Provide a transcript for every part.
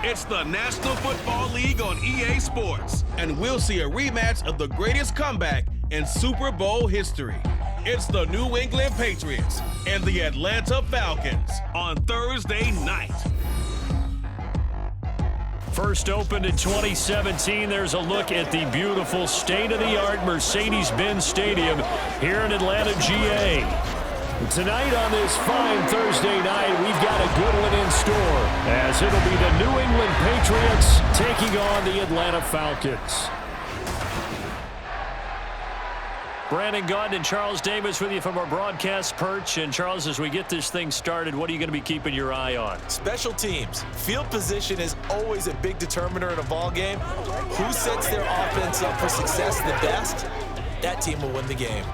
It's the National Football League on EA Sports, and we'll see a rematch of the greatest comeback in Super Bowl history. It's the New England Patriots and the Atlanta Falcons on Thursday night. First opened in 2017, there's a look at the beautiful state-of-the-art Mercedes-Benz Stadium here in Atlanta, GA. Tonight on this fine Thursday night, we've got a good one in store, as it'll be the New England Patriots taking on the Atlanta Falcons. Brandon Gaudin and Charles Davis with you from our broadcast perch. And Charles, as we get this thing started, what are you going to be keeping your eye on? Special teams. Field position is always a big determiner in a ball game. Who sets their offense up for success the best, that team will win the game.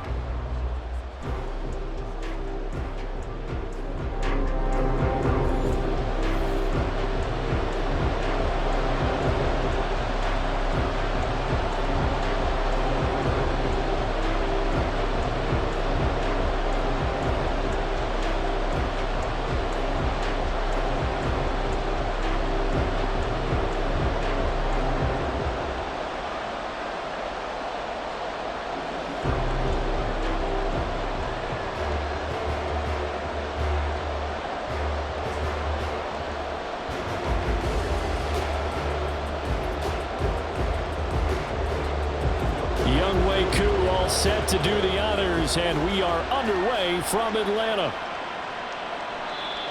Set to do the honors, and we are underway from Atlanta.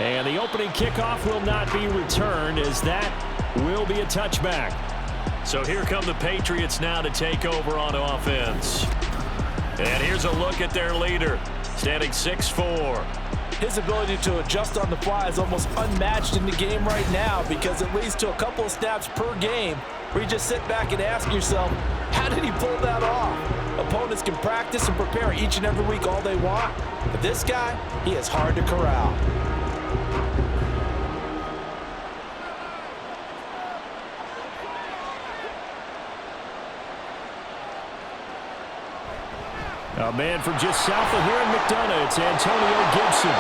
And the opening kickoff will not be returned, as that will be a touchback. So here come the Patriots now to take over on offense. And here's a look at their leader, standing 6'4". His ability to adjust on the fly is almost unmatched in the game right now, because it leads to a couple of snaps per game where you just sit back and ask yourself, how did he pull that off? Opponents can practice and prepare each and every week all they want, but this guy, he is hard to corral. A man from just south of here in McDonough, it's Antonio Gibson.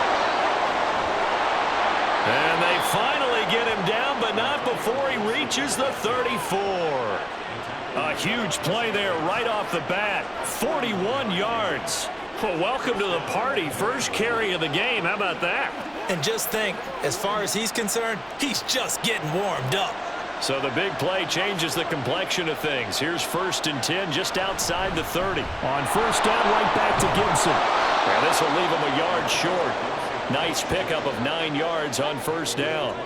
And they finally get him down, but not before he reaches the 34. A huge play there right off the bat. 41 yards. Well, welcome to the party. First carry of the game. How about that? And just think, as far as he's concerned, he's just getting warmed up. So the big play changes the complexion of things. Here's 1st and 10 just outside the 30. On first down, right back to Gibson. And this will leave him a yard short. Nice pickup of 9 yards on first down.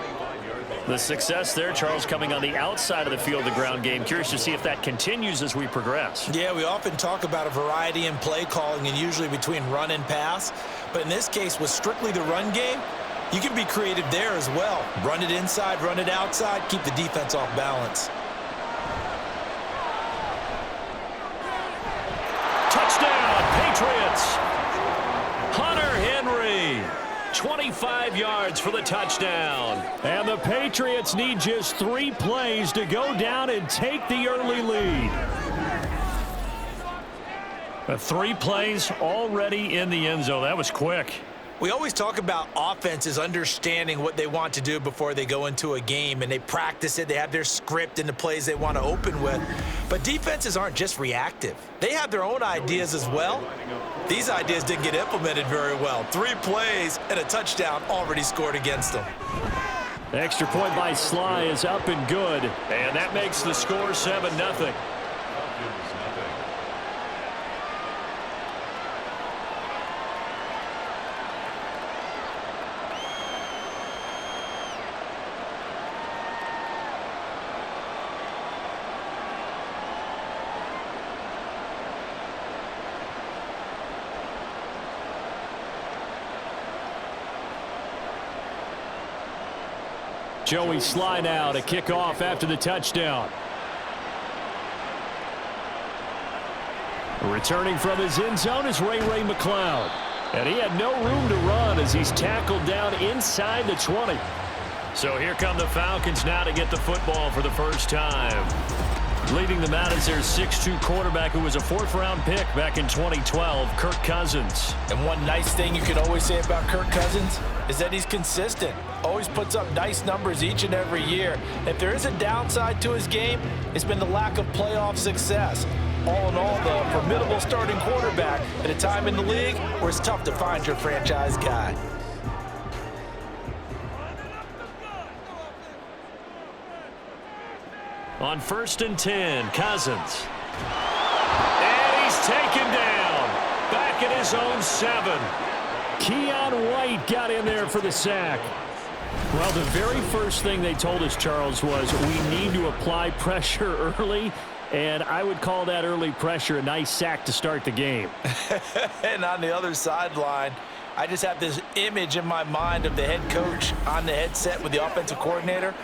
The success there, Charles, coming on the outside of the field, the ground game. Curious to see if that continues as we progress. Yeah, we often talk about a variety in play calling and usually between run and pass. But in this case, with strictly the run game, you can be creative there as well. Run it inside, run it outside, keep the defense off balance. Touchdown, Patriots! Hunter Henry. 25 yards for the touchdown. And the Patriots need just 3 plays to go down and take the early lead. 3 plays already in the end zone. That was quick. We always talk about offenses understanding what they want to do before they go into a game, and they practice it. They have their script and the plays they want to open with. But defenses aren't just reactive. They have their own ideas as well. These ideas didn't get implemented very well. 3 plays and a touchdown already scored against them. The extra point by Sly is up and good. And that makes the score 7-0. Joey Sly now to kick off after the touchdown. Returning from his end zone is Ray McCloud. And he had no room to run as he's tackled down inside the 20. So here come the Falcons now to get the football for the first time. Leading them out is their 6'2 quarterback who was a 4th-round pick back in 2012, Kirk Cousins. And one nice thing you can always say about Kirk Cousins is that he's consistent. Always puts up nice numbers each and every year. If there is a downside to his game, it's been the lack of playoff success. All in all, the formidable starting quarterback at a time in the league where it's tough to find your franchise guy. On 1st and 10, Cousins. And he's taken down. Back at his own 7. Keon White got in there for the sack. Well, the very first thing they told us, Charles, was we need to apply pressure early. And I would call that early pressure a nice sack to start the game. And on the other sideline, I just have this image in my mind of the head coach on the headset with the offensive coordinator,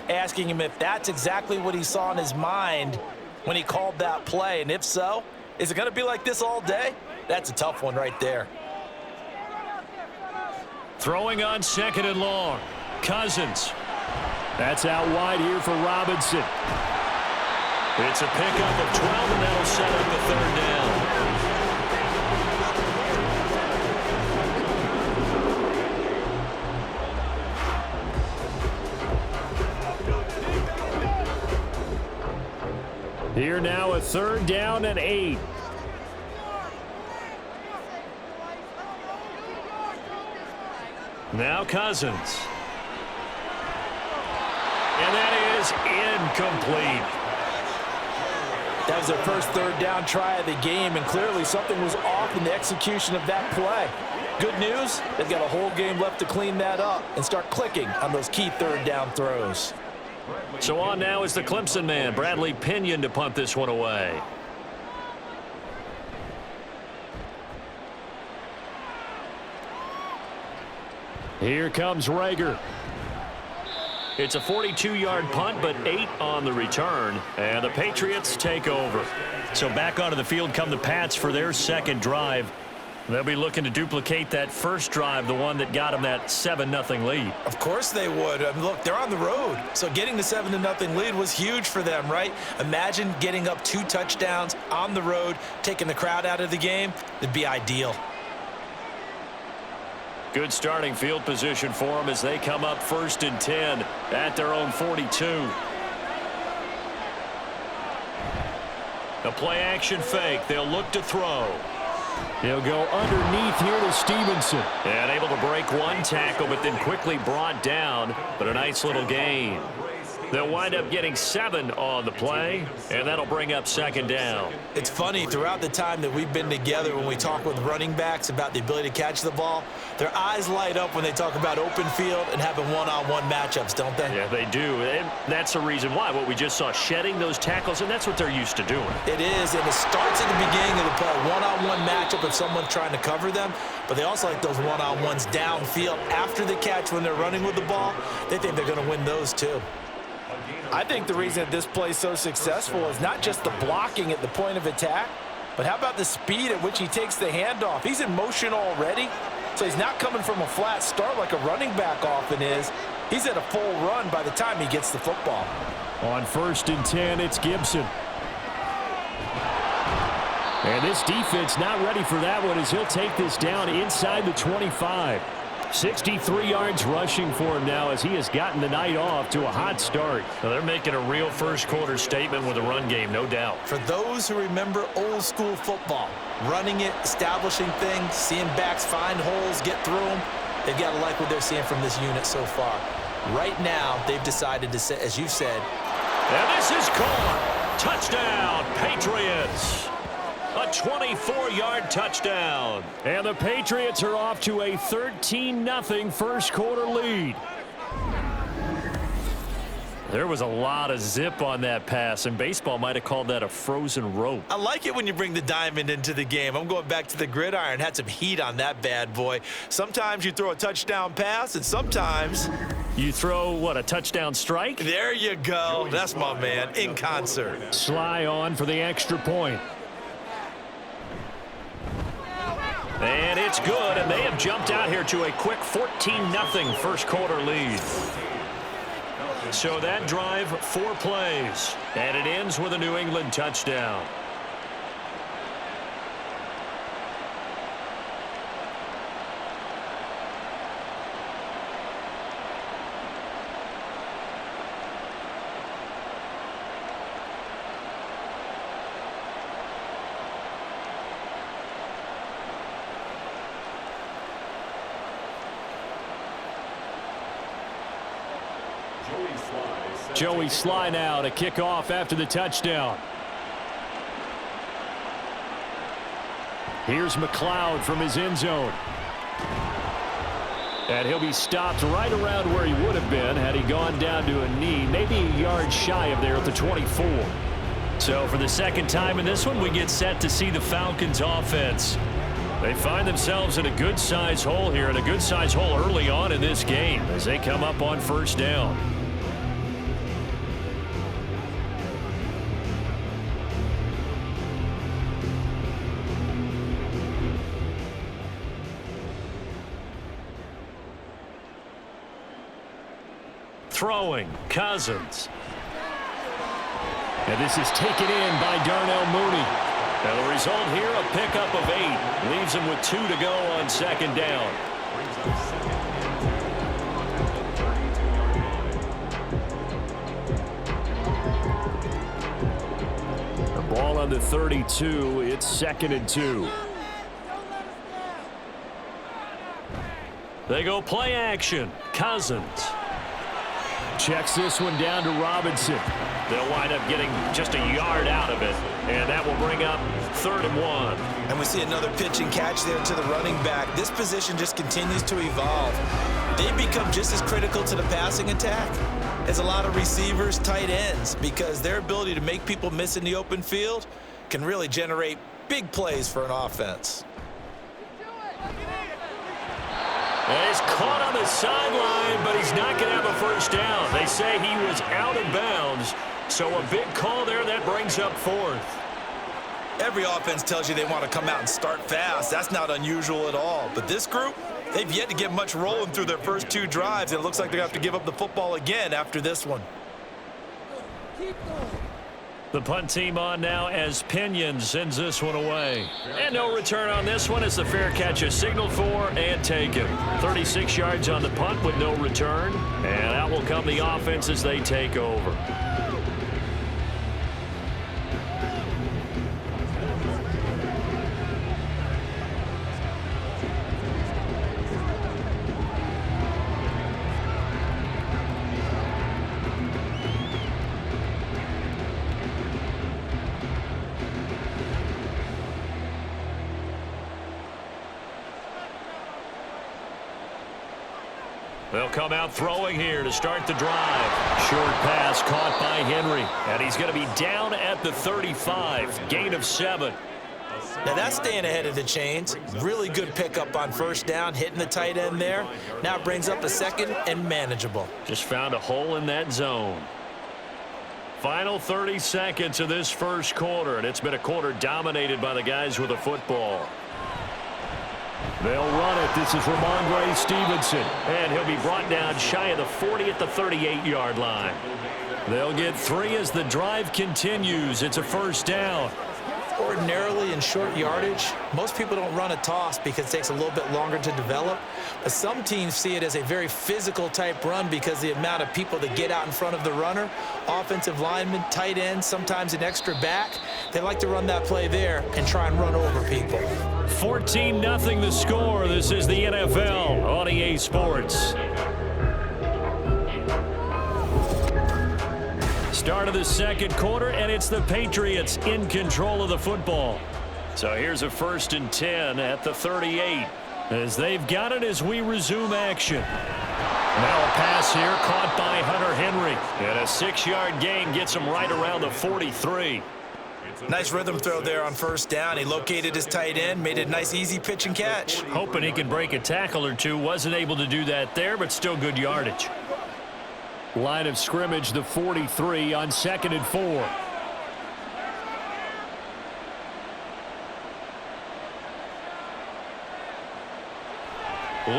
asking him if that's exactly what he saw in his mind when he called that play. And if so, is it going to be like this all day? That's a tough one right there. Throwing on 2nd and long. Cousins. That's out wide here for Robinson. It's a pickup of 12, and that'll set up the 3rd down. Here now a 3rd down and 8. Now Cousins. And that is incomplete. That was their first 3rd down try of the game, and clearly something was off in the execution of that play. Good news, they've got a whole game left to clean that up and start clicking on those key 3rd down throws. So on now is the Clemson man, Bradley Pinion, to punt this one away. Here comes Rager. It's a 42-yard punt, but 8 on the return, and the Patriots take over. So back onto the field come the Pats for their 2nd drive. They'll be looking to duplicate that first drive, the one that got them that 7-0 lead. Of course they would. I mean, look, they're on the road, so getting the 7-0 lead was huge for them, right? Imagine getting up 2 touchdowns on the road, taking the crowd out of the game. It'd be ideal. Good starting field position for them as they come up 1st and 10 at their own 42. A play-action fake. They'll look to throw. He'll go underneath here to Stevenson. And able to break one tackle, but then quickly brought down. But a nice little gain. They'll wind up getting 7 on the play, and that'll bring up 2nd down. It's funny, throughout the time that we've been together, when we talk with running backs about the ability to catch the ball, their eyes light up when they talk about open field and having one-on-one matchups, don't they? Yeah, they do. And that's the reason why. What we just saw, shedding those tackles, and that's what they're used to doing. It is, and it starts at the beginning of the play. One-on-one matchup if someone's trying to cover them, but they also like those one-on-ones downfield after the catch when they're running with the ball. They think they're going to win those too. I think the reason that this play is so successful is not just the blocking at the point of attack, but how about the speed at which he takes the handoff? He's in motion already, so he's not coming from a flat start like a running back often is. He's at a full run by the time he gets the football. On 1st and 10, it's Gibson. And this defense not ready for that one as he'll take this down inside the 25. 63 yards rushing for him now as he has gotten the night off to a hot start. Well, they're making a real first-quarter statement with a run game, no doubt. For those who remember old-school football, running it, establishing things, seeing backs find holes, get through them, they've got to like what they're seeing from this unit so far. Right now, they've decided to say, as you said, and this is caught. Touchdown, Patriots. A 24-yard touchdown. And the Patriots are off to a 13-0 first-quarter lead. There was a lot of zip on that pass, and baseball might have called that a frozen rope. I like it when you bring the diamond into the game. I'm going back to the gridiron. Had some heat on that bad boy. Sometimes you throw a touchdown pass, and sometimes you throw, what, a touchdown strike? There you go. That's my man, in concert. Sly on for the extra point. And it's good, and they have jumped out here to a quick 14-0 first-quarter lead. So that drive, 4 plays, and it ends with a New England touchdown. Joey Sly now to kick off after the touchdown. Here's McLeod from his end zone. And he'll be stopped right around where he would have been had he gone down to a knee, maybe a yard shy of there at the 24. So for the second time in this one, we get set to see the Falcons offense. They find themselves in a good-sized hole here, and a good-sized hole early on in this game as they come up on first down. Throwing, Cousins. And this is taken in by Darnell Mooney. And the result here, a pickup of 8. Leaves him with 2 to go on second down. The ball on the 32. It's 2nd and 2. They go play action. Cousins. Checks this one down to Robinson. They'll wind up getting just a yard out of it, and that will bring up 3rd and 1. And we see another pitch and catch there to the running back. This position just continues to evolve. They become just as critical to the passing attack as a lot of receivers, tight ends, because their ability to make people miss in the open field can really generate big plays for an offense. And he's caught on the sideline, but he's not going to have a first down. They say he was out of bounds, so a big call there that brings up 4th. Every offense tells you they want to come out and start fast. That's not unusual at all. But this group, they've yet to get much rolling through their first 2 drives. It looks like they're going to have to give up the football again after this one. The punt team on now as Pinion sends this one away. And no return on this one as the fair catch is signaled for and taken. 36 yards on the punt with no return. And out will come the offense as they take over. They'll come out throwing here to start the drive. Short pass caught by Henry. And he's going to be down at the 35. Gain of 7. Now that's staying ahead of the chains. Really good pickup on first down, hitting the tight end there. Now it brings up a 2nd and manageable. Just found a hole in that zone. Final 30 seconds of this first quarter, and it's been a quarter dominated by the guys with the football. They'll run it. This is Ramondre Stevenson. And he'll be brought down shy of the 40 at the 38-yard line. They'll get 3 as the drive continues. It's a first down. Ordinarily in short yardage, most people don't run a toss because it takes a little bit longer to develop. But some teams see it as a very physical type run because the amount of people that get out in front of the runner, offensive linemen, tight ends, sometimes an extra back, they like to run that play there and try and run over people. 14-0 the score. This is the NFL on EA Sports. Start of the second quarter, and it's the Patriots in control of the football. So here's a 1st and 10 at the 38 as they've got it as we resume action. Now a pass here caught by Hunter Henry. And a 6-yard gain gets him right around the 43. Nice rhythm throw there on first down. He located his tight end, made a nice easy pitch and catch. Hoping he could break a tackle or two. Wasn't able to do that there, but still good yardage. Line of scrimmage, the 43 on 2nd and 4.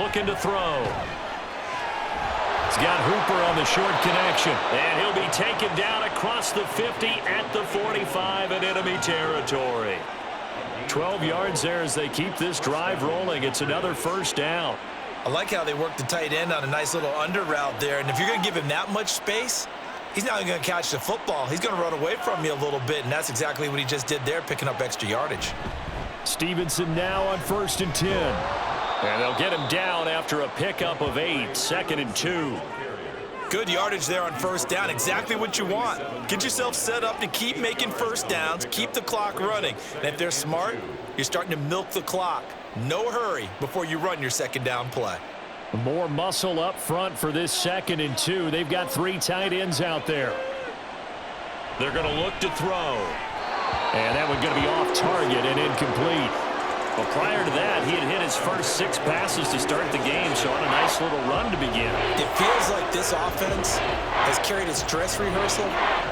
Looking to throw. He's got Hooper on the short connection. And he'll be taken down across the 50 at the 45 in enemy territory. 12 yards there as they keep this drive rolling. It's another first down. I like how they work the tight end on a nice little under route there. And if you're going to give him that much space, he's not going to catch the football. He's going to run away from you a little bit, and that's exactly what he just did there, picking up extra yardage. Stevenson now on 1st and 10. And they'll get him down after a pickup of 8, 2nd and 2. Good yardage there on first down, exactly what you want. Get yourself set up to keep making first downs, keep the clock running. And if they're smart, you're starting to milk the clock. No hurry before you run your second down play. More muscle up front for this 2nd and 2. They've got 3 tight ends out there. They're going to look to throw. And that one's going to be off target and incomplete. Well, prior to that, he had hit his first 6 passes to start the game, so on a nice little run to begin. It feels like this offense has carried its dress rehearsal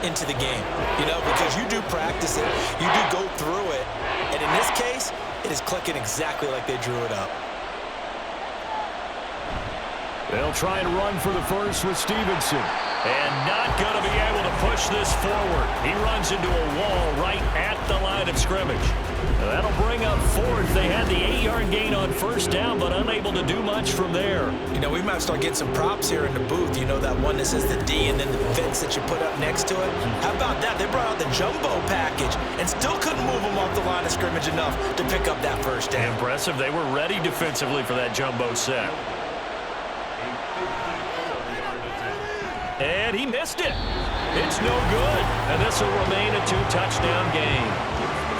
into the game, because you do practice it, you do go through it, and in this case, it is clicking exactly like they drew it up. They'll try and run for the first with Stevenson. And not going to be able to push this forward. He runs into a wall right at the line of scrimmage. Now that'll bring up 4th. They had the 8-yard gain on first down, but unable to do much from there. We might start getting some props here in the booth. That one that says the D and then the fence that you put up next to it. How about that? They brought out the jumbo package and still couldn't move them off the line of scrimmage enough to pick up that first down. Impressive. They were ready defensively for that jumbo set. And he missed it. It's no good. And this will remain a 2-touchdown game.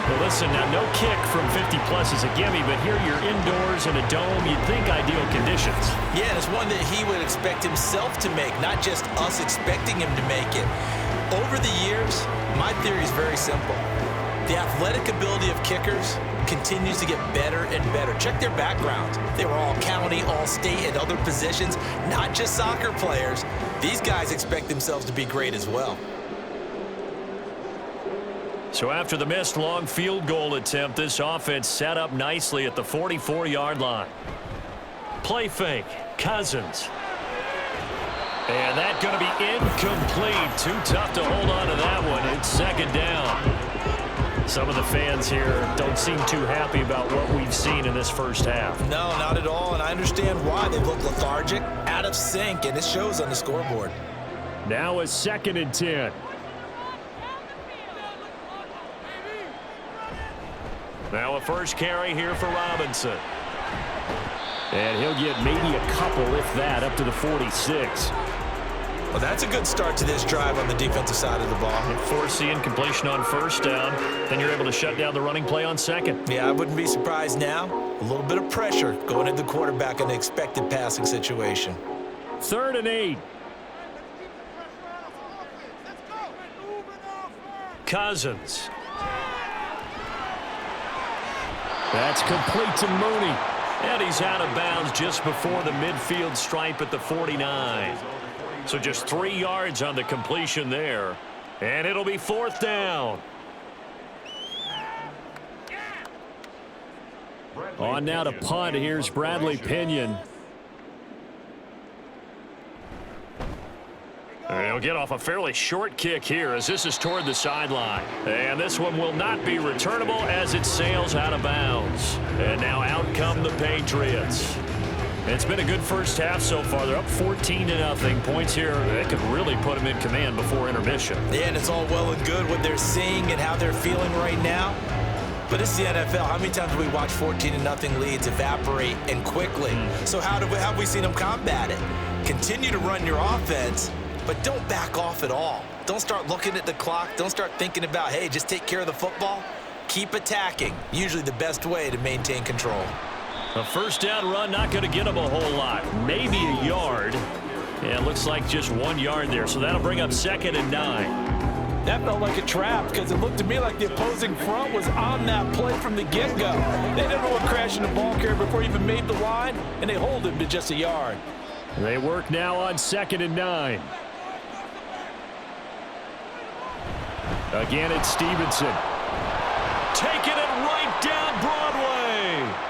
Well, listen, now no kick from 50-plus is a gimme, but here you're indoors in a dome. You'd think ideal conditions. Yeah, and it's one that he would expect himself to make, not just us expecting him to make it. Over the years, my theory is very simple. The athletic ability of kickers continues to get better and better. Check their backgrounds. They were all county, all state, and other positions, not just soccer players. These guys expect themselves to be great as well. So after the missed long field goal attempt, this offense set up nicely at the 44-yard line. Play fake, Cousins. And that's going to be incomplete. Too tough to hold on to that one. It's 2nd down. Some of the fans here don't seem too happy about what we've seen in this first half. No, not at all, and I understand why. They look lethargic, out of sync, and it shows on the scoreboard. Now a 2nd and 10. Now a first carry here for Robinson. And he'll get maybe a couple, if that, up to the 46. Well, that's a good start to this drive on the defensive side of the ball. Force the incompletion on first down. Then you're able to shut down the running play on 2nd. Yeah, I wouldn't be surprised now. A little bit of pressure going at the quarterback in the expected passing situation. 3rd and 8. Cousins. That's complete to Mooney. And he's out of bounds just before the midfield stripe at the 49. So just 3 yards on the completion there. And it'll be 4th down. On now to punt. Here's Bradley Pinion. He'll get off a fairly short kick here as this is toward the sideline. And this one will not be returnable as it sails out of bounds. And now out come the Patriots. It's been a good first half so far. They're up 14-0. Points here that could really put them in command before intermission. Yeah, and it's all well and good what they're seeing and how they're feeling right now. But it's the NFL. How many times do we watch 14-0 leads evaporate and quickly? So how have we seen them combat it? Continue to run your offense, but don't back off at all. Don't start looking at the clock. Don't start thinking about, hey, just take care of the football. Keep attacking. Usually the best way to maintain control. A first down run, not going to get them a whole lot. Maybe a yard. Yeah, it looks like just 1 yard there. So that'll bring up 2nd and 9. That felt like a trap because it looked to me like the opposing front was on that play from the get-go. They never went crashing the ball carrier before he even made the line, and they hold him to just a yard. They work now on 2nd and 9. Again, it's Stevenson. Taking it right down Broadway.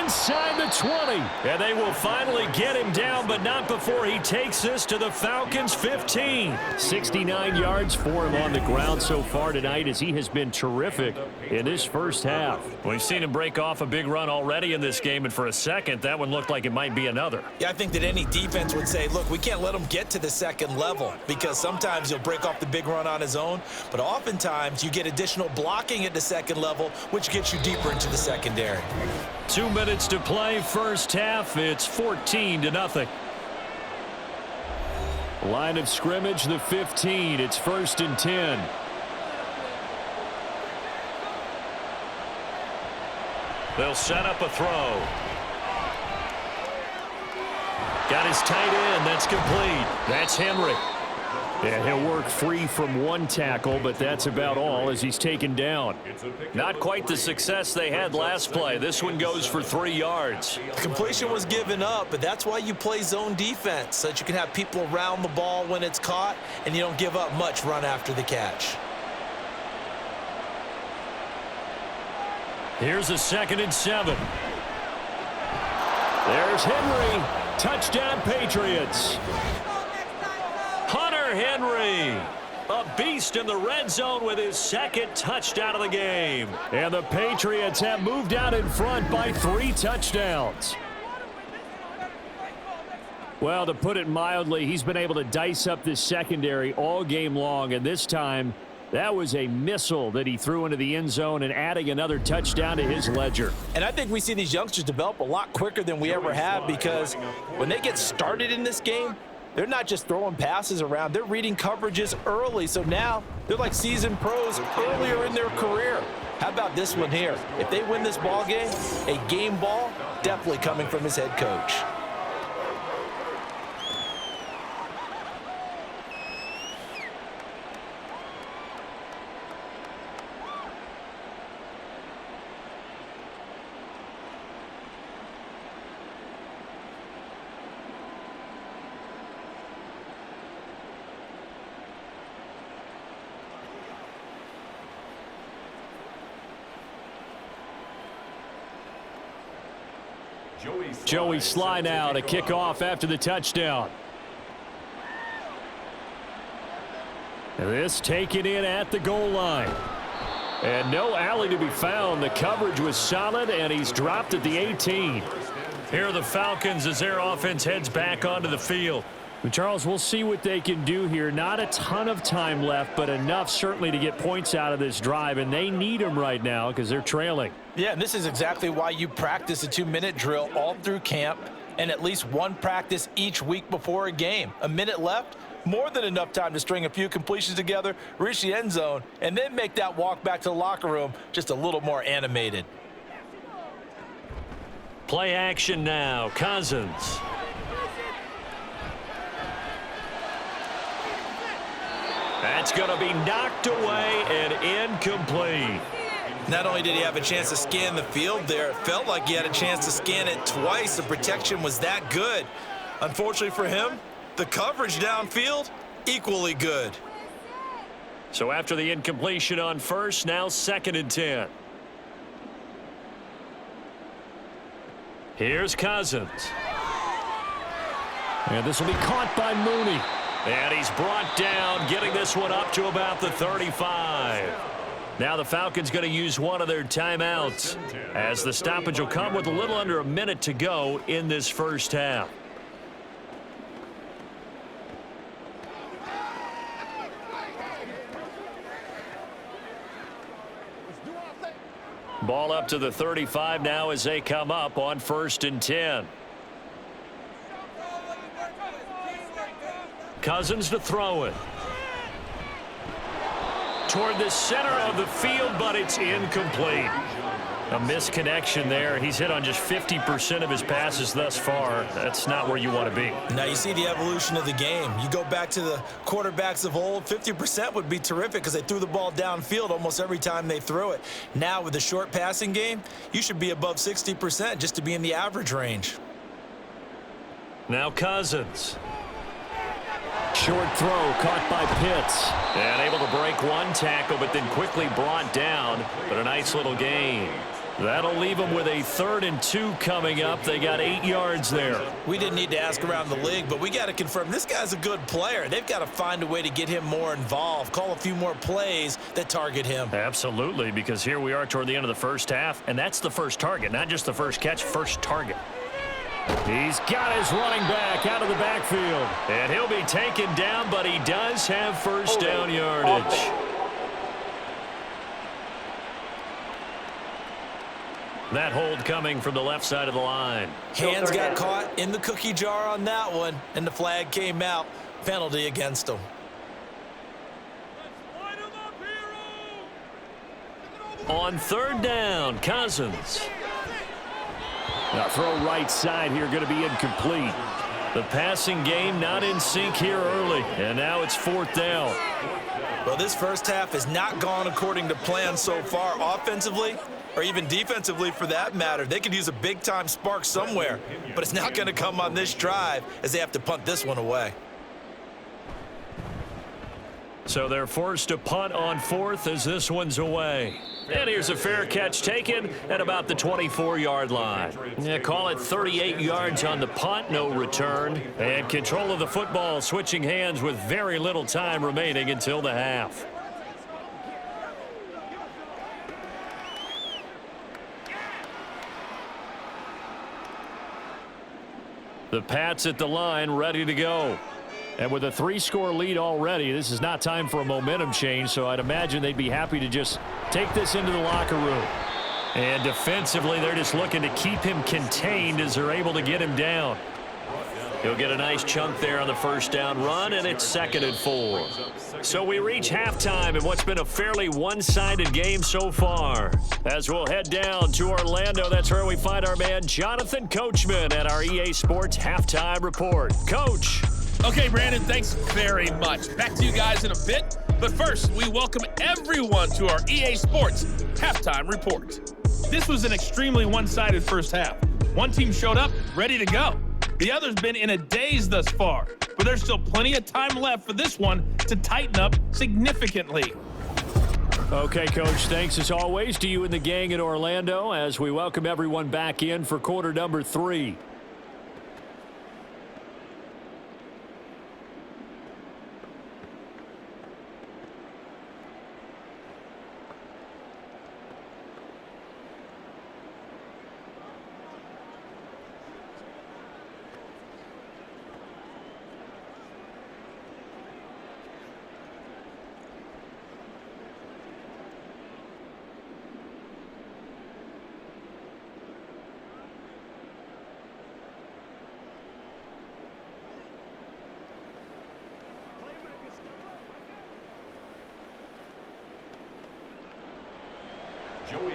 inside the 20. And they will finally get him down, but not before he takes this to the Falcons' 15. 69 yards for him on the ground so far tonight as he has been terrific in this first half. We've seen him break off a big run already in this game, and for a second, that one looked like it might be another. Yeah, I think that any defense would say, look, we can't let him get to the second level because sometimes he'll break off the big run on his own, but oftentimes you get additional blocking at the second level, which gets you deeper into the secondary. 2 minutes to play, first half. It's 14-0. Line of scrimmage, the 15. It's 1st and 10. They'll set up a throw. Got his tight end. That's complete. That's Henry. And he'll work free from one tackle, but that's about all as he's taken down. Not quite the success they had last play. This one goes for 3 yards. Completion was given up, but that's why you play zone defense, so that you can have people around the ball when it's caught, and you don't give up much run after the catch. Here's a 2nd and 7. There's Henry. Touchdown, Patriots. Hunter Henry, a beast in the red zone with his 2nd touchdown of the game. And the Patriots have moved out in front by 3 touchdowns. Well, to put it mildly, he's been able to dice up this secondary all game long, and this time that was a missile that he threw into the end zone and adding another touchdown to his ledger. And I think we see these youngsters develop a lot quicker than we ever have because when they get started in this game, they're not just throwing passes around. They're reading coverages early. So now they're like seasoned pros earlier in their career. How about this one here? If they win this ball game, a game ball definitely coming from his head coach. Joey Sly now to kick off after the touchdown. And this taken in at the goal line. And no alley to be found. The coverage was solid, and he's dropped at the 18. Here are the Falcons as their offense heads back onto the field. And Charles, we'll see what they can do here. Not a ton of time left, but enough certainly to get points out of this drive, and they need them right now because they're trailing. Yeah, and this is exactly why you practice a 2-minute drill all through camp and at least one practice each week before a game. A minute left, more than enough time to string a few completions together, reach the end zone, and then make that walk back to the locker room just a little more animated. Play action now. Cousins. That's going to be knocked away and incomplete. Not only did he have a chance to scan the field there, it felt like he had a chance to scan it twice. The protection was that good. Unfortunately for him, the coverage downfield, equally good. So after the incompletion on first, now 2nd and 10. Here's Cousins. And this will be caught by Mooney. And he's brought down, getting this one up to about the 35. Now the Falcons going to use one of their timeouts as the stoppage will come with a little under a minute to go in this first half. Ball up to the 35 now as they come up on 1st and 10. Cousins to throw it. Toward the center of the field, but it's incomplete. A misconnection there. He's hit on just 50% of his passes thus far. That's not where you want to be. Now you see the evolution of the game. You go back to the quarterbacks of old, 50% would be terrific because they threw the ball downfield almost every time they threw it. Now with the short passing game, you should be above 60% just to be in the average range. Now Cousins. Short throw caught by Pitts. And able to break one tackle, but then quickly brought down. But a nice little gain. That'll leave them with a 3rd and 2 coming up. They got 8 yards there. We didn't need to ask around the league, but we got to confirm this guy's a good player. They've got to find a way to get him more involved, call a few more plays that target him. Absolutely, because here we are toward the end of the first half, and that's the first target, not just the first catch, first target. He's got his running back out of the backfield, and he'll be taken down, but he does have first down yardage. That hold coming from the left side of the line. Hands got caught in the cookie jar on that one, and the flag came out. Penalty against him. On 3rd down, Cousins. Now throw right side here, going to be incomplete. The passing game not in sync here early, and now it's 4th down. Well, this first half has not gone according to plan so far offensively, or even defensively for that matter. They could use a big-time spark somewhere, but it's not going to come on this drive as they have to punt this one away. So they're forced to punt on 4th as this one's away. And here's a fair catch taken at about the 24-yard line. Yeah, call it 38 yards on the punt, no return. And control of the football switching hands with very little time remaining until the half. The Pats at the line, ready to go. And with a 3-score lead already, this is not time for a momentum change, so I'd imagine they'd be happy to just take this into the locker room. And defensively, they're just looking to keep him contained as they're able to get him down. He'll get a nice chunk there on the first down run, and it's 2nd and 4. So we reach halftime in what's been a fairly one-sided game so far. As we'll head down to Orlando, that's where we find our man Jonathan Coachman at our EA Sports Halftime Report. Coach. Okay, Brandon, thanks very much. Back to you guys in a bit. But first, we welcome everyone to our EA Sports Halftime Report. This was an extremely one-sided first half. One team showed up, ready to go. The other's been in a daze thus far, but there's still plenty of time left for this one to tighten up significantly. Okay, Coach, thanks as always to you and the gang in Orlando as we welcome everyone back in for quarter number 3.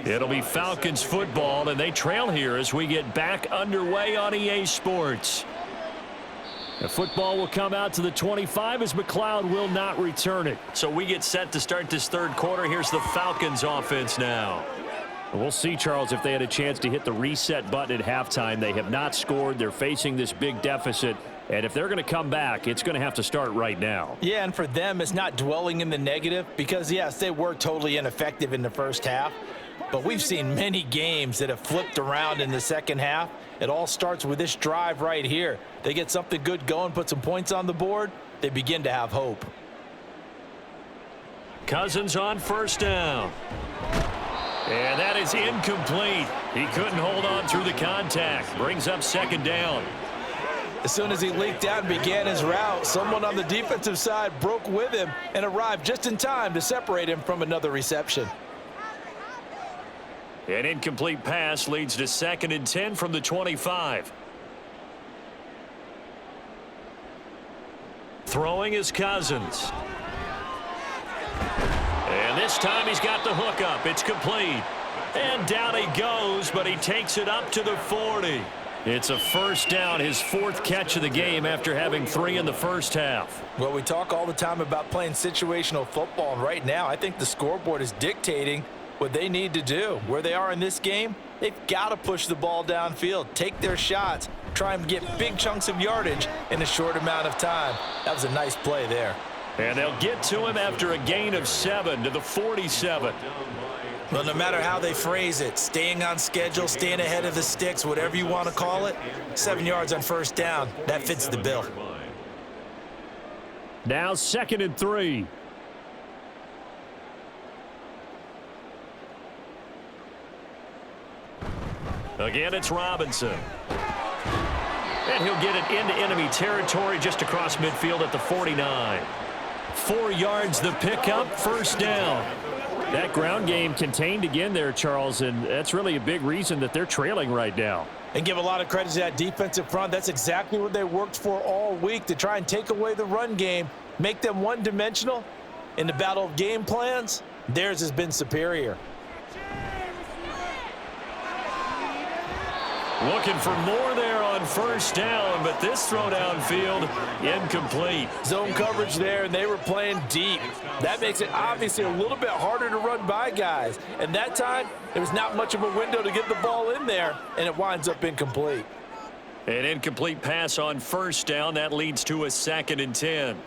It'll be Falcons football, and they trail here as we get back underway on EA Sports. The football will come out to the 25 as McLeod will not return it. So we get set to start this 3rd quarter. Here's the Falcons offense now. We'll see, Charles, if they had a chance to hit the reset button at halftime. They have not scored. They're facing this big deficit. And if they're going to come back, it's going to have to start right now. Yeah, and for them, it's not dwelling in the negative because, yes, they were totally ineffective in the first half. But we've seen many games that have flipped around in the second half. It all starts with this drive right here. They get something good going, put some points on the board, they begin to have hope. Cousins on first down. And that is incomplete. He couldn't hold on through the contact. Brings up 2nd down. As soon as he leaked out and began his route, someone on the defensive side broke with him and arrived just in time to separate him from another reception. An incomplete pass leads to 2nd and 10 from the 25. Throwing is Cousins. And this time he's got the hook up. It's complete. And down he goes, but he takes it up to the 40. It's a first down, his 4th catch of the game after having 3 in the first half. Well, we talk all the time about playing situational football, and right now I think the scoreboard is dictating what they need to do. Where they are in this game, they've got to push the ball downfield, take their shots, try and get big chunks of yardage in a short amount of time. That was a nice play there. And they'll get to him after a gain of 7 to the 47. Well, no matter how they phrase it, staying on schedule, staying ahead of the sticks, whatever you want to call it, 7 yards on first down, that fits the bill. Now 2nd and 3. Again, it's Robinson. And he'll get it into enemy territory just across midfield at the 49. 4 yards the pickup, first down. That ground game contained again there, Charles, and that's really a big reason that they're trailing right now. And give a lot of credit to that defensive front. That's exactly what they worked for all week, to try and take away the run game, make them one-dimensional. In the battle of game plans, theirs has been superior. Looking for more there on first down, but this throw downfield incomplete. Zone coverage there, and they were playing deep. That makes it obviously a little bit harder to run by guys. And that time, there was not much of a window to get the ball in there, and it winds up incomplete. An incomplete pass on first down. That leads to a 2nd and 10.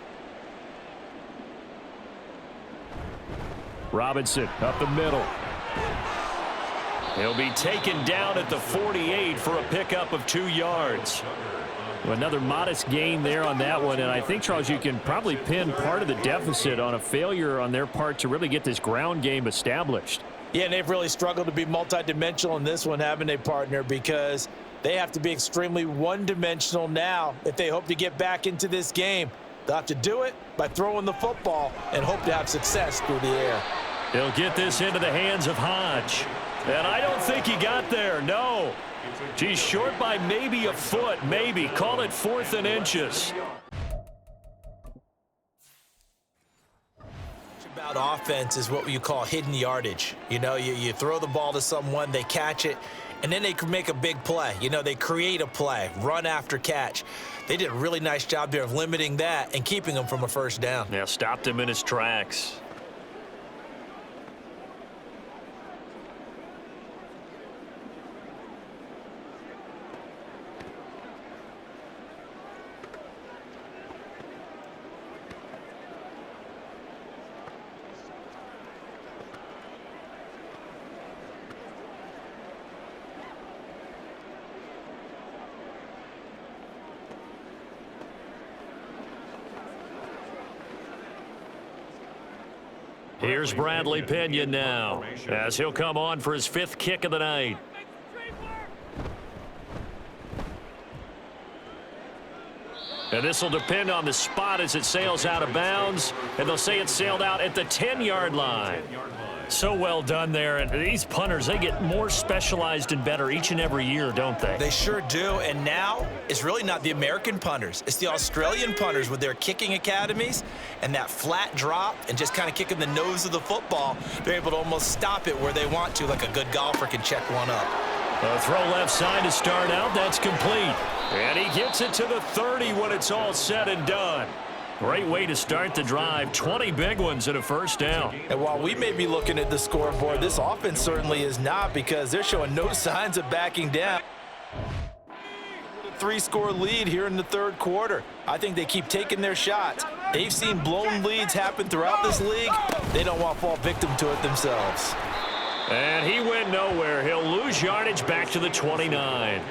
Robinson up the middle. He'll be taken down at the 48 for a pickup of 2 yards. Well, another modest gain there on that one, and I think, Charles, you can probably pin part of the deficit on a failure on their part to really get this ground game established. Yeah, and they've really struggled to be multidimensional in this one, haven't they, partner? Because they have to be extremely one-dimensional now if they hope to get back into this game. They'll have to do it by throwing the football and hope to have success through the air. He'll get this into the hands of Hodge. And I don't think he got there, no. He's short by maybe a foot, maybe. Call it 4th and inches. About offense is what you call hidden yardage. You know, you throw the ball to someone, they catch it, and then they can make a big play. You know, they create a play, run after catch. They did a really nice job there of limiting that and keeping him from a first down. Yeah, stopped him in his tracks. Here's Bradley Pinion now, as he'll come on for his 5th kick of the night. And this will depend on the spot as it sails out of bounds, and they'll say it sailed out at the 10-yard line. So well done there, and these punters, they get more specialized and better each and every year, don't they? They sure do, and now it's really not the American punters. It's the Australian punters with their kicking academies and that flat drop and just kind of kicking the nose of the football. They're able to almost stop it where they want to, like a good golfer can check one up. A throw left side to start out, that's complete. And he gets it to the 30 when it's all said and done. Great way to start the drive. 20 big ones and a first down. And while we may be looking at the scoreboard, this offense certainly is not, because they're showing no signs of backing down. 3-score lead here in the 3rd quarter. I think they keep taking their shots. They've seen blown leads happen throughout this league. They don't want to fall victim to it themselves. And he went nowhere. He'll lose yardage back to the 29.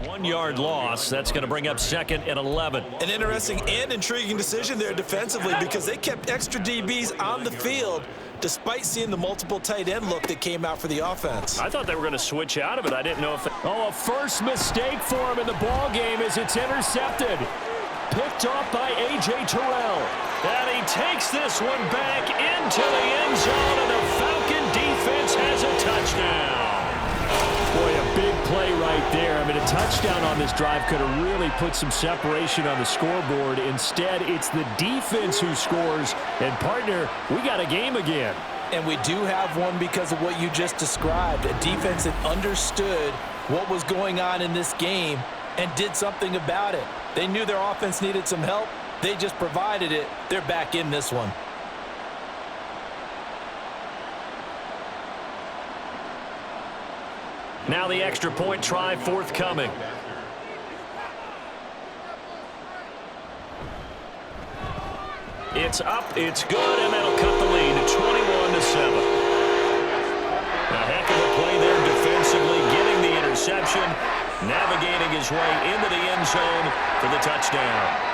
One-yard loss. That's going to bring up 2nd and 11. An interesting and intriguing decision there defensively, because they kept extra DBs on the field despite seeing the multiple tight end look that came out for the offense. I thought they were going to switch out of it. I didn't know if a first mistake for him in the ball game as it's intercepted. Picked off by A.J. Terrell. And he takes this one back into the end zone, and the Falcon defense has a touchdown. Boy, a big play right there. I mean, a touchdown on this drive could have really put some separation on the scoreboard. Instead, it's the defense who scores. And, partner, we got a game again. And we do have one because of what you just described. A defense that understood what was going on in this game and did something about it. They knew their offense needed some help. They just provided it. They're back in this one. Now the extra point try forthcoming. It It's up, it's good, and that'll cut the lead to 21-7. A heck of a play there defensively, getting the interception, navigating his way into the end zone for the touchdown.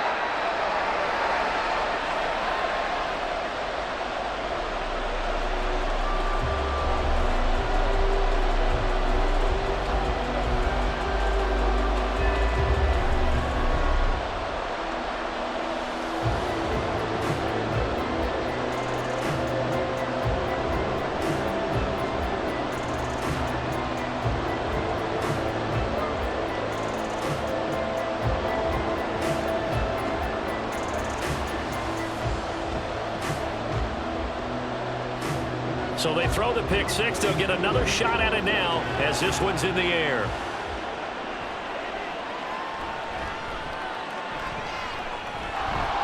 So they throw the pick six. They'll get another shot at it now as this one's in the air.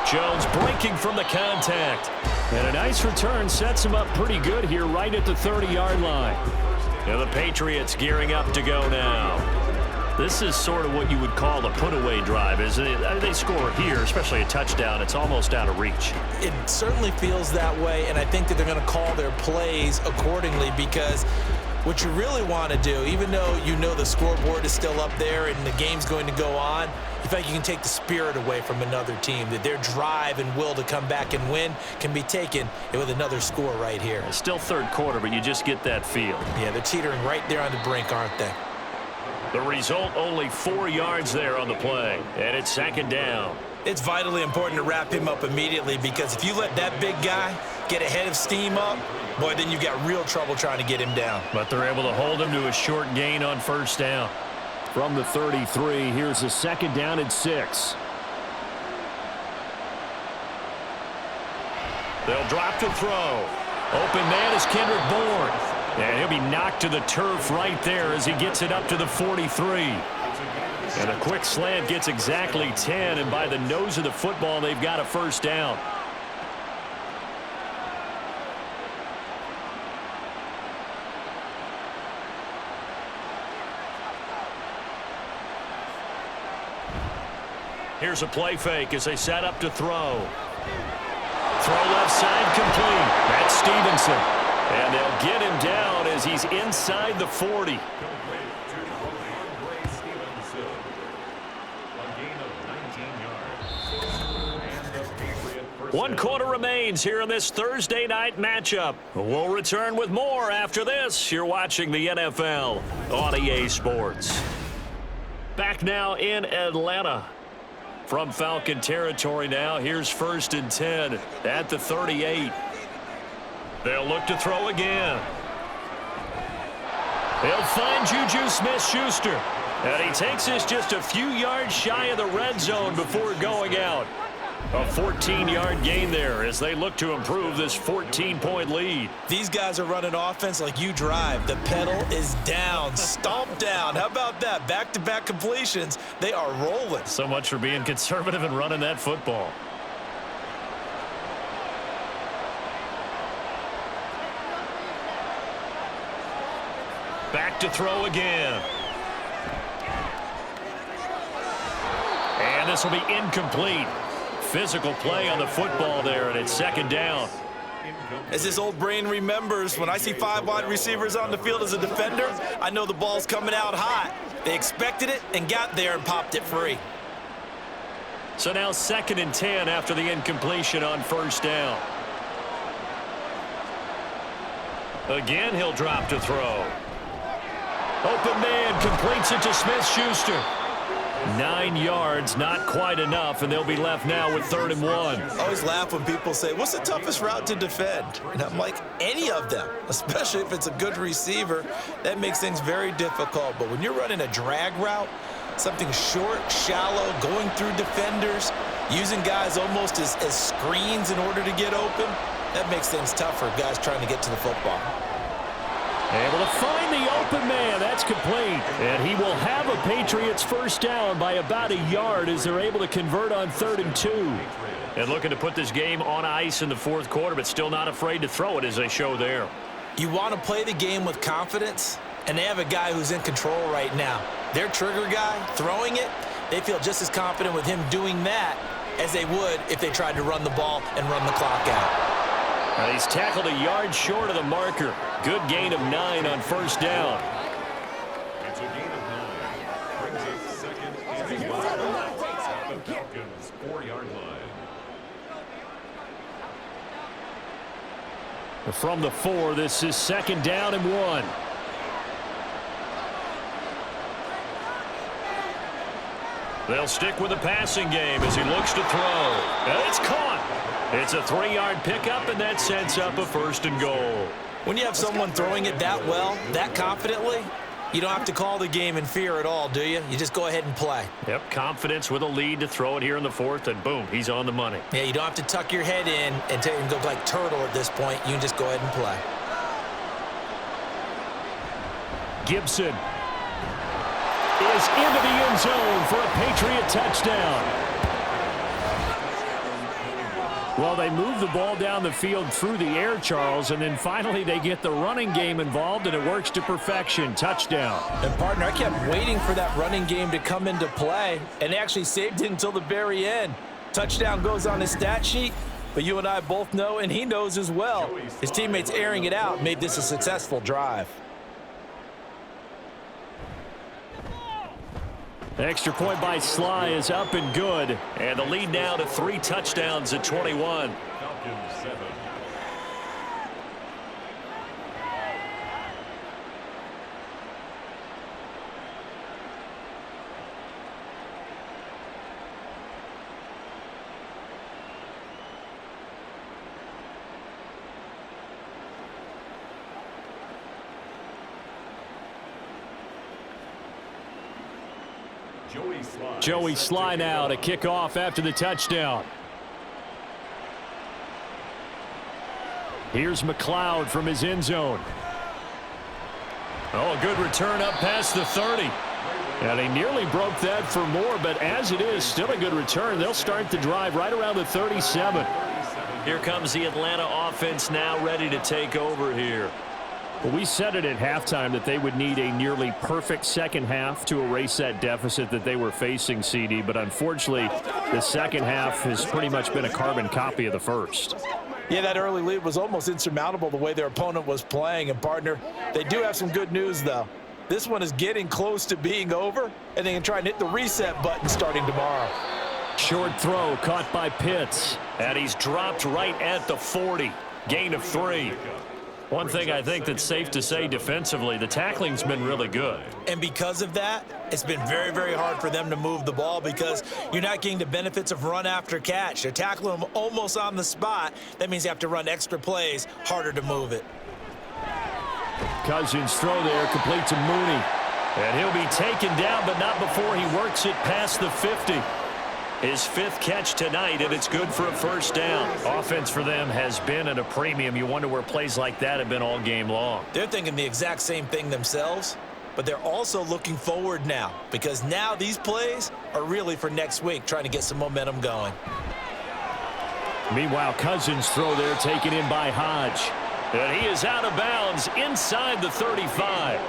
Jones breaking from the contact. And a nice return sets him up pretty good here right at the 30-yard line. Now the Patriots gearing up to go now. This is sort of what you would call a put-away drive, isn't it? They score here, especially a touchdown. It's almost out of reach. It certainly feels that way, and I think that they're going to call their plays accordingly because what you really want to do, even though you know the scoreboard is still up there and the game's going to go on, you feel like you can take the spirit away from another team, that their drive and will to come back and win can be taken with another score right here. It's still third quarter, but you just get that feel. Yeah, they're teetering right there on the brink, aren't they? The result, only 4 yards there on the play, and it's second down. It's vitally important to wrap him up immediately because if you let that big guy get a head of steam up, boy, then you've got real trouble trying to get him down. But they're able to hold him to a short gain on first down. From the 33, here's a second down and 6. They'll drop to throw. Open man is Kendrick Bourne. And he'll be knocked to the turf right there as he gets it up to the 43. And a quick slant gets exactly 10, and by the nose of the football, they've got a first down. Here's a play fake as they set up to throw. Throw left side complete. That's Stevenson. And they'll get him down as he's inside the 40. One quarter remains here in this Thursday night matchup. We'll return with more after this. You're watching the NFL on EA Sports. Back now in Atlanta. From Falcon territory now, here's 1st and 10 at the 38. They'll look to throw again. They'll find Juju Smith-Schuster. And he takes this just a few yards shy of the red zone before going out. A 14-yard gain there as they look to improve this 14-point lead. These guys are running offense like you drive. The pedal is down, stomped down. How about that? Back-to-back completions. They are rolling. So much for being conservative and running that football. Back to throw again. And this will be incomplete. Physical play on the football there, and it's second down. As this old brain remembers, when I see 5 wide receivers on the field as a defender, I know the ball's coming out hot. They expected it and got there and popped it free. So now 2nd and 10 after the incompletion on first down. Again, he'll drop to throw. Open man completes it to Smith-Schuster. 9 yards, not quite enough, and they'll be left now with 3rd and 1. I always laugh when people say, what's the toughest route to defend? And I'm like, any of them, especially if it's a good receiver. That makes things very difficult. But when you're running a drag route, something short, shallow, going through defenders, using guys almost as screens in order to get open, that makes things tough for guys trying to get to the football. Able to find the open man. That's complete. And he will have a Patriots first down by about a yard as they're able to convert on 3rd and 2. And looking to put this game on ice in the 4th quarter, but still not afraid to throw it as they show there. You want to play the game with confidence, and they have a guy who's in control right now. Their trigger guy throwing it, they feel just as confident with him doing that as they would if they tried to run the ball and run the clock out. Well, he's tackled a yard short of the marker. Good gain of 9 on first down. It's a gain of 9. Brings up second and 1. The Falcons 4-yard line. From the 4, this is second down and 1. They'll stick with the passing game as he looks to throw. And it's caught. It's a 3-yard pickup, and that sets up a first and goal. When you have someone throwing it that well, that confidently, you don't have to call the game in fear at all, do you? You just go ahead and play. Yep, confidence with a lead to throw it here in the 4th, and boom, he's on the money. Yeah, you don't have to tuck your head in and go like turtle at this point. You can just go ahead and play. Gibson is into the end zone for a Patriot touchdown. Well, they move the ball down the field through the air, Charles, and then finally they get the running game involved, and it works to perfection. Touchdown. And, partner, I kept waiting for that running game to come into play, and they actually saved it until the very end. Touchdown goes on his stat sheet, but you and I both know, and he knows as well, his teammates airing it out made this a successful drive. Extra point by Sly is up and good. And the lead now to 3 touchdowns at 21. Falcons 7. Joey Sly now to kick off after the touchdown. Here's McLeod from his end zone. Oh, a good return up past the 30. And he nearly broke that for more, but as it is, still a good return. They'll start the drive right around the 37. Here comes the Atlanta offense now ready to take over here. Well, we said it at halftime that they would need a nearly perfect second half to erase that deficit that they were facing, CD. But unfortunately, the second half has pretty much been a carbon copy of the first. Yeah, that early lead was almost insurmountable the way their opponent was playing. And, partner, they do have some good news, though. This one is getting close to being over, and they can try and hit the reset button starting tomorrow. Short throw caught by Pitts. And he's dropped right at the 40. Gain of 3. One thing I think that's safe to say defensively, the tackling's been really good. And because of that, it's been very, very hard for them to move the ball because you're not getting the benefits of run after catch. They're tackling them almost on the spot. That means you have to run extra plays, harder to move it. Cousins throw there, complete to Mooney. And he'll be taken down, but not before he works it past the 50. His 5th catch tonight, and it's good for a first down. Offense for them has been at a premium. You wonder where plays like that have been all game long. They're thinking the exact same thing themselves, but they're also looking forward now because now these plays are really for next week, trying to get some momentum going. Meanwhile, Cousins throw there, taken in by Hodge. And he is out of bounds inside the 35.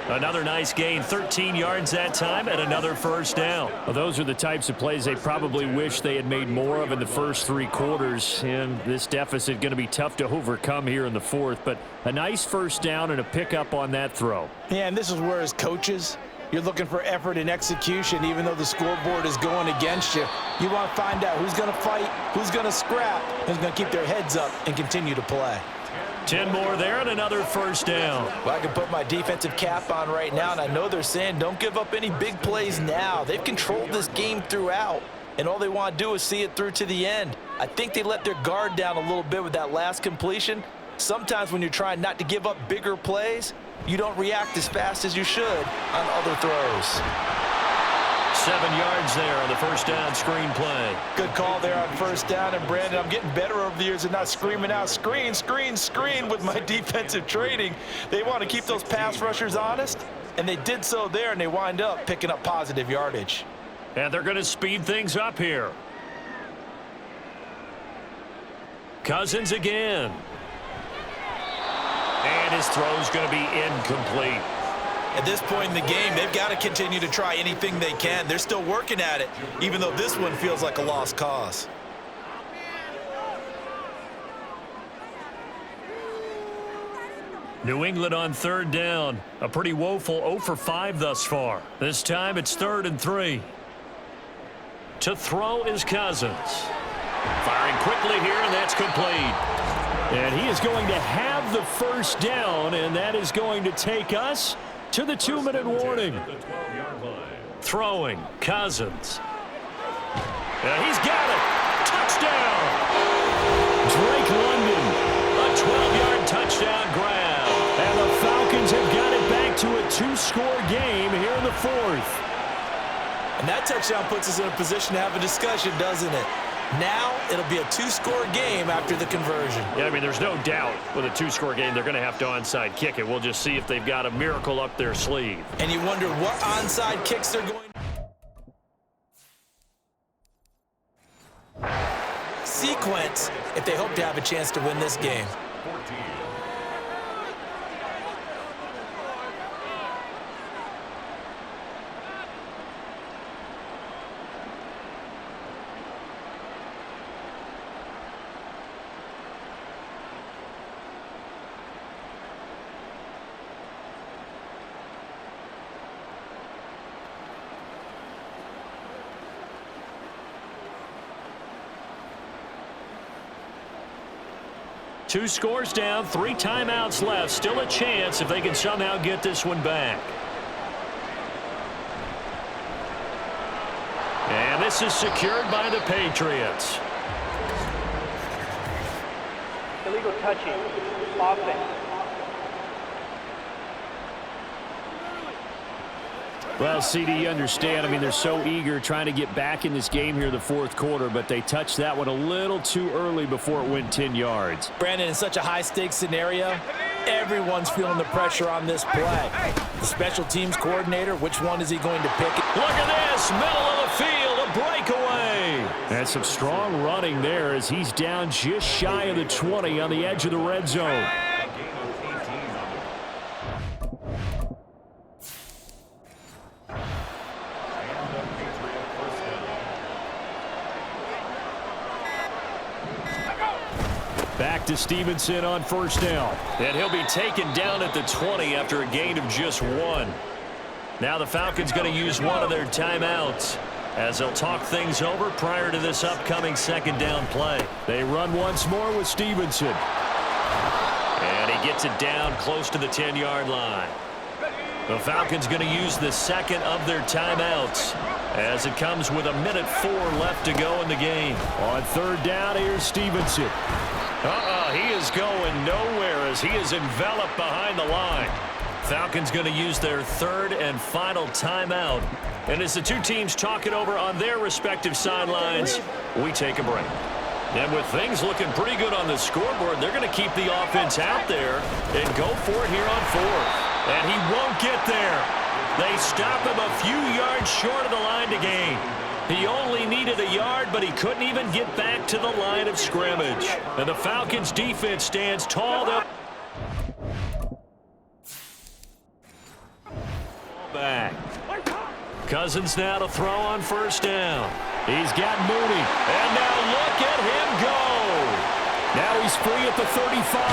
Another nice gain, 13 yards that time, and another first down. Well, those are the types of plays they probably wish they had made more of in the first 3 quarters. And this deficit going to be tough to overcome here in the 4th. But a nice first down and a pickup on that throw. Yeah, and this is where as coaches, you're looking for effort and execution, even though the scoreboard is going against you. You want to find out who's going to fight, who's going to scrap, who's going to keep their heads up and continue to play. 10 more there and another first down. Well, I can put my defensive cap on right now, and I know they're saying don't give up any big plays now. They've controlled this game throughout, and all they want to do is see it through to the end. I think they let their guard down a little bit with that last completion. Sometimes when you're trying not to give up bigger plays, you don't react as fast as you should on other throws. 7 yards there on the first down screen play. Good call there on first down. And, Brandon, I'm getting better over the years and not screaming out, screen, screen, screen with my defensive training. They want to keep those pass rushers honest, and they did so there, and they wind up picking up positive yardage. And they're going to speed things up here. Cousins again. And his throw's going to be incomplete. At this point in the game, they've got to continue to try anything they can. They're still working at it, even though this one feels like a lost cause. New England on third down. A pretty woeful 0 for 5 thus far. This time it's 3rd and 3. To throw is Cousins. Firing quickly here, and that's complete. And he is going to have the first down, and that is going to take us to the 2-minute warning. Throwing, Cousins. And he's got it. Touchdown. Drake London. A 12-yard touchdown grab. And the Falcons have got it back to a 2-score game here in the 4th. And that touchdown puts us in a position to have a discussion, doesn't it? Now it'll be a 2-score game after the conversion. Yeah, I mean, there's no doubt with a 2-score game they're going to have to onside kick it. We'll just see if they've got a miracle up their sleeve. And you wonder what onside kicks they're going to sequence if they hope to have a chance to win this game. 14. Two scores down, 3 timeouts left. Still a chance if they can somehow get this one back. And this is secured by the Patriots. Illegal touching. Offense. Well, CD, you understand. I mean, they're so eager trying to get back in this game here in the 4th quarter, but they touched that one a little too early before it went 10 yards. Brandon, in such a high-stakes scenario, everyone's feeling the pressure on this play. The special teams coordinator, which one is he going to pick? Look at this, middle of the field, a breakaway. And some strong running there as he's down just shy of the 20 on the edge of the red zone. Back to Stevenson on first down. And he'll be taken down at the 20 after a gain of just 1. Now the Falcons going to use one of their timeouts as they'll talk things over prior to this upcoming 2nd down play. They run once more with Stevenson. And he gets it down close to the 10-yard line. The Falcons going to use the 2nd of their timeouts as it comes with 1:04 left to go in the game. On 3rd down, here's Stevenson. He is going nowhere as he is enveloped behind the line. Falcons going to use their 3rd and final timeout. And as the two teams talk it over on their respective sidelines, we take a break. And with things looking pretty good on the scoreboard, they're going to keep the offense out there and go for it here on 4th. And he won't get there. They stop him a few yards short of the line to gain. He only needed a yard, but he couldn't even get back to the line of scrimmage. And the Falcons' defense stands tall. Back. Cousins now to throw on first down. He's got Mooney. And now look at him go. Now he's free at the 35.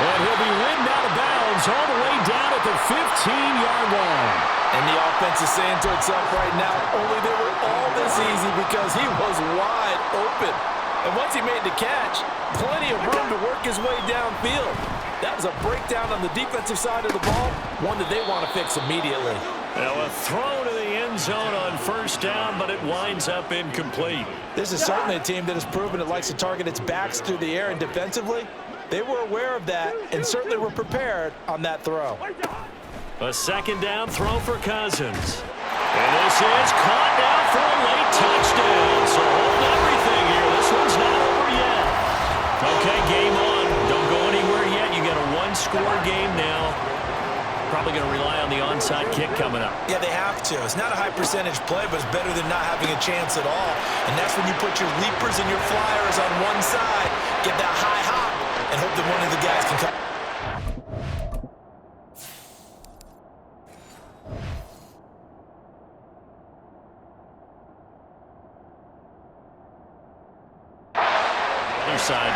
And he'll be ridden out of bounds all the way down at the 15-yard line. And the offense is saying to itself right now, only they were all this easy because he was wide open. And once he made the catch, plenty of room to work his way downfield. That was a breakdown on the defensive side of the ball, one that they want to fix immediately. Now a throw to the end zone on first down, but it winds up incomplete. This is certainly a team that has proven it likes to target its backs through the air, and defensively, they were aware of that and certainly were prepared on that throw. A 2nd down throw for Cousins. And this is caught now for a late touchdown. So hold everything here. This one's not over yet. Okay, game on. Don't go anywhere yet. You got a 1-score game now. Probably going to rely on the onside kick coming up. Yeah, they have to. It's not a high percentage play, but it's better than not having a chance at all. And that's when you put your leapers and your flyers on one side, get that high hop, and hope that one of the guys can come.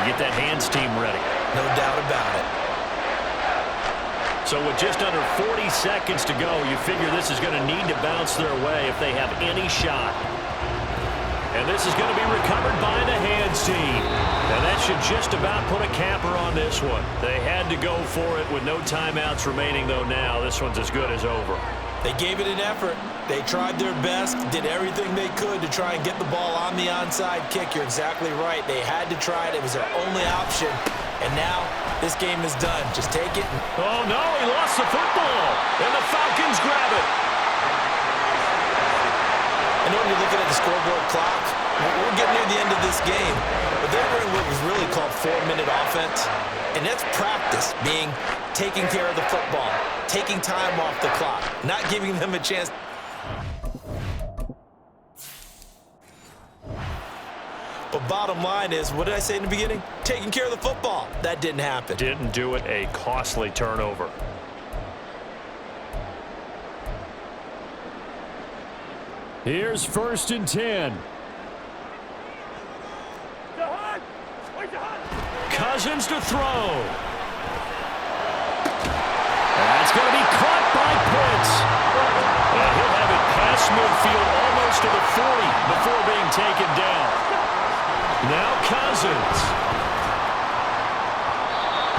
get that hands team ready. No doubt about it. So with just under 40 seconds to go, you figure this is going to need to bounce their way if they have any shot. And this is going to be recovered by the hands team. And that should just about put a capper on this one. They had to go for it with no timeouts remaining, though. Now this one's as good as over. They gave it an effort. They tried their best, did everything they could to try and get the ball on the onside kick. You're exactly right. They had to try it. It was their only option. And now this game is done. Just take it. Oh, no, he lost the football. And the Falcons grab it. I know when you're looking at the scoreboard clock, we're getting near the end of this game. But they were in what was really called 4-minute offense. And that's practice, being taking care of the football, taking time off the clock, not giving them a chance. But bottom line is, what did I say in the beginning? Taking care of the football. That didn't happen. Didn't do it. A costly turnover. Here's 1st and 10. Cousins to throw. That's going to be caught by Pitts. And he'll have it past midfield almost to the 40 before being taken down. Now Cousins.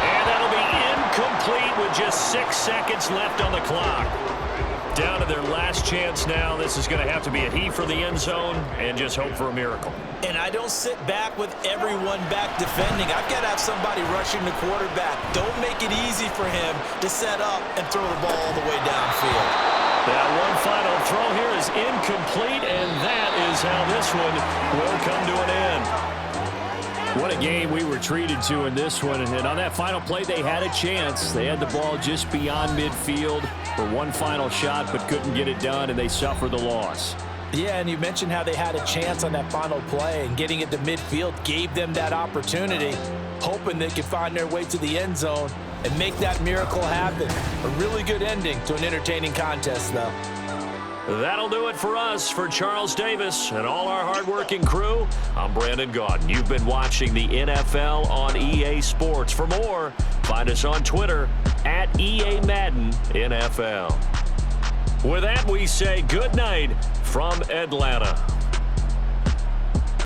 And that'll be incomplete with just 6 seconds left on the clock. Down to their last chance now. This is going to have to be a heave for the end zone and just hope for a miracle. And I don't sit back with everyone back defending. I've got to have somebody rushing the quarterback. Don't make it easy for him to set up and throw the ball all the way downfield. That one final throw here is incomplete, and that is how this one will come to an end. What a game we were treated to in this one. And on that final play, they had a chance. They had the ball just beyond midfield for one final shot, but couldn't get it done, and they suffered the loss. Yeah, and you mentioned how they had a chance on that final play, and getting it to midfield gave them that opportunity, hoping they could find their way to the end zone and make that miracle happen. A really good ending to an entertaining contest, though. That'll do it for us. For Charles Davis and all our hardworking crew, I'm Brandon Gaudin. You've been watching the NFL on EA Sports. For more, find us on Twitter at EA Madden NFL. With that, we say good night from Atlanta.